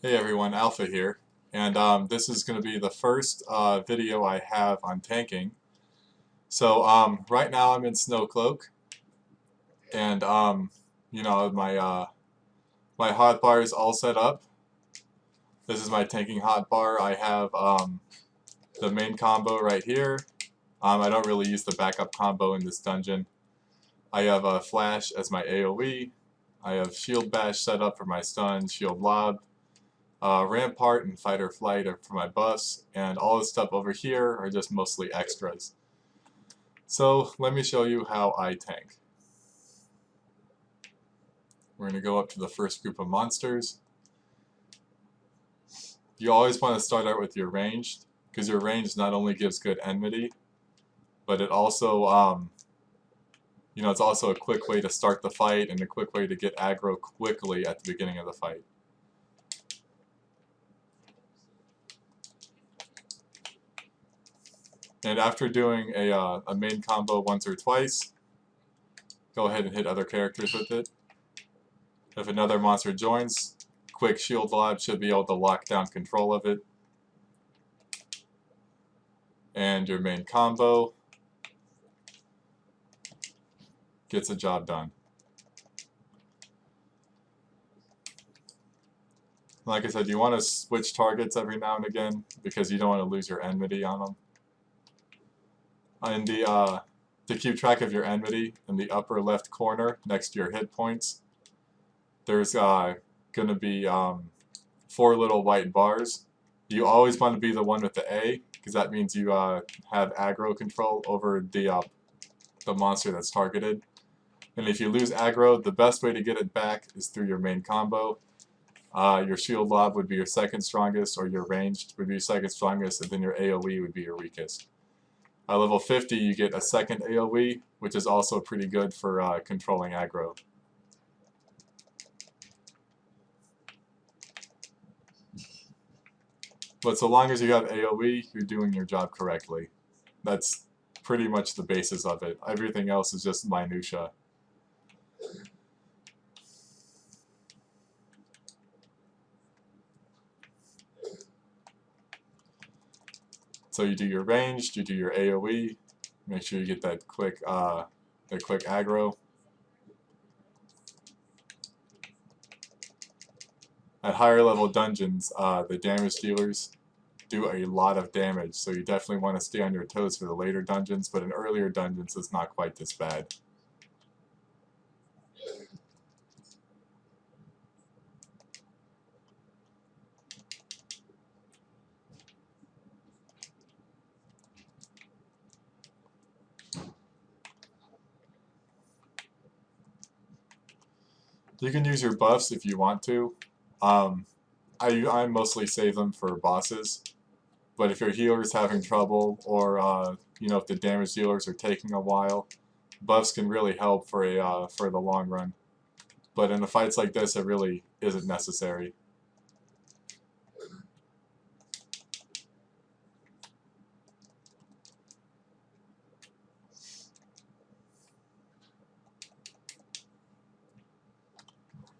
Hey everyone, Alpha here, and this is going to be the first video I have on tanking. So right now I'm in Snowcloak, and my hotbar is all set up. This is my tanking hotbar. I have the main combo right here. I don't really use the backup combo in this dungeon. I have a flash as my AoE. I have shield bash set up for my stun, shield lob. Rampart and Fight or Flight are for my buffs, and all this stuff over here are just mostly extras. So let me show you how I tank. We're going to go up to the first group of monsters. You always want to start out with your ranged, because your ranged not only gives good enmity, but it also, it's also a quick way to start the fight and a quick way to get aggro quickly at the beginning of the fight. And after doing a main combo once or twice, go ahead and hit other characters with it. If another monster joins, quick shield lob should be able to lock down control of it. And your main combo gets the job done. Like I said, you want to switch targets every now and again because you don't want to lose your enmity on them. And to keep track of your enmity, in the upper left corner next to your hit points, there's going to be 4 little white bars. You always want to be the one with the A, because that means you have aggro control over the monster that's targeted. And if you lose aggro, the best way to get it back is through your main combo. Your shield lob would be your second strongest, or your ranged would be your second strongest, and then your AoE would be your weakest. At level 50, you get a second AoE, which is also pretty good for controlling aggro. But so long as you have AoE, you're doing your job correctly. That's pretty much the basis of it. Everything else is just minutia. So you do your ranged, you do your AoE, make sure you get that quick aggro. At higher level dungeons, the damage dealers do a lot of damage, so you definitely want to stay on your toes for the later dungeons, but in earlier dungeons it's not quite this bad. You can use your buffs if you want to. I mostly save them for bosses, but if your healer is having trouble, or if the damage dealers are taking a while, buffs can really help for the long run. But in the fights like this, it really isn't necessary.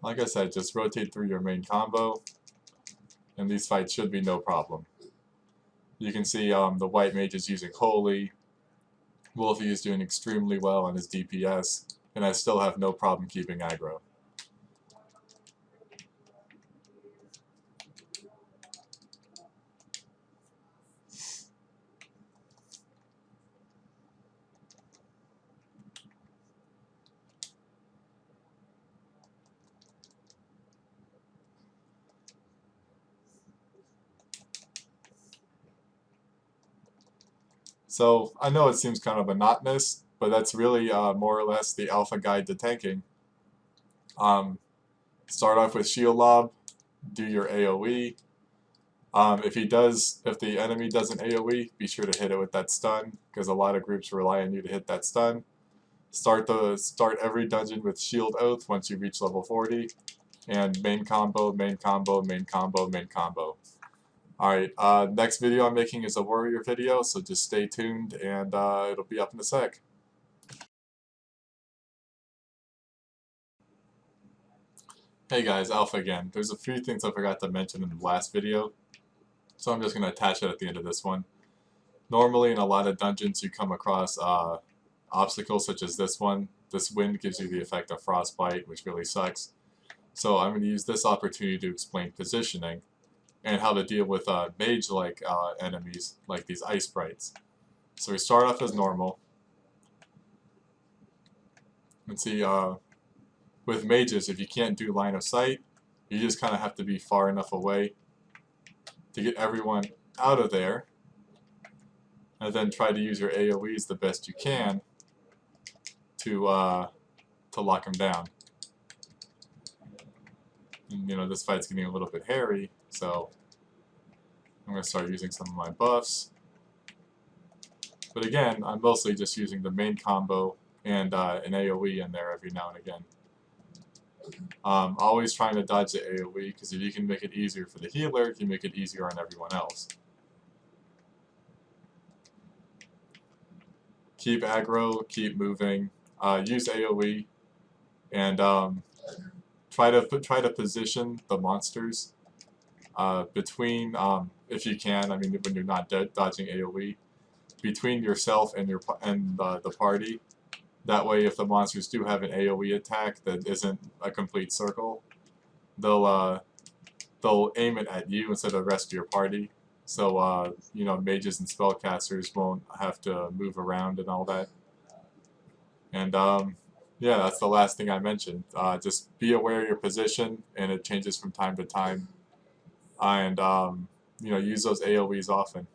Like I said, just rotate through your main combo, and these fights should be no problem. You can see the white mage is using Holy, Wolfie is doing extremely well on his DPS, and I still have no problem keeping aggro. So I know it seems kind of monotonous, but that's really more or less the alpha guide to tanking. Start off with shield lob, do your AoE. If the enemy does an AoE, be sure to hit it with that stun, because a lot of groups rely on you to hit that stun. Start every dungeon with shield oath once you reach level 40, and main combo, main combo, main combo, main combo. Alright, next video I'm making is a warrior video, so just stay tuned, and it'll be up in a sec. Hey guys, Alpha again. There's a few things I forgot to mention in the last video, so I'm just going to attach it at the end of this one. Normally in a lot of dungeons you come across obstacles such as this one. This wind gives you the effect of frostbite, which really sucks. So I'm going to use this opportunity to explain positioning and how to deal with mage-like enemies, like these ice sprites. So we start off as normal. And see, with mages, if you can't do line of sight, you just kind of have to be far enough away to get everyone out of there, and then try to use your AoEs the best you can to lock them down. And, you know, this fight's getting a little bit hairy, so I'm going to start using some of my buffs. But again, I'm mostly just using the main combo and an AoE in there every now and again. Always trying to dodge the AoE, because if you can make it easier for the healer, you can make it easier on everyone else. Keep aggro, keep moving, use AoE, and try to position the monsters between, if you can, I mean when you're not dodging AoE, between yourself and the party. That way, if the monsters do have an AoE attack that isn't a complete circle, they'll aim it at you instead of the rest of your party. So you know, mages and spellcasters won't have to move around and all that. And yeah, that's the last thing I mentioned. Just be aware of your position, and it changes from time to time. And you know, use those AoEs often.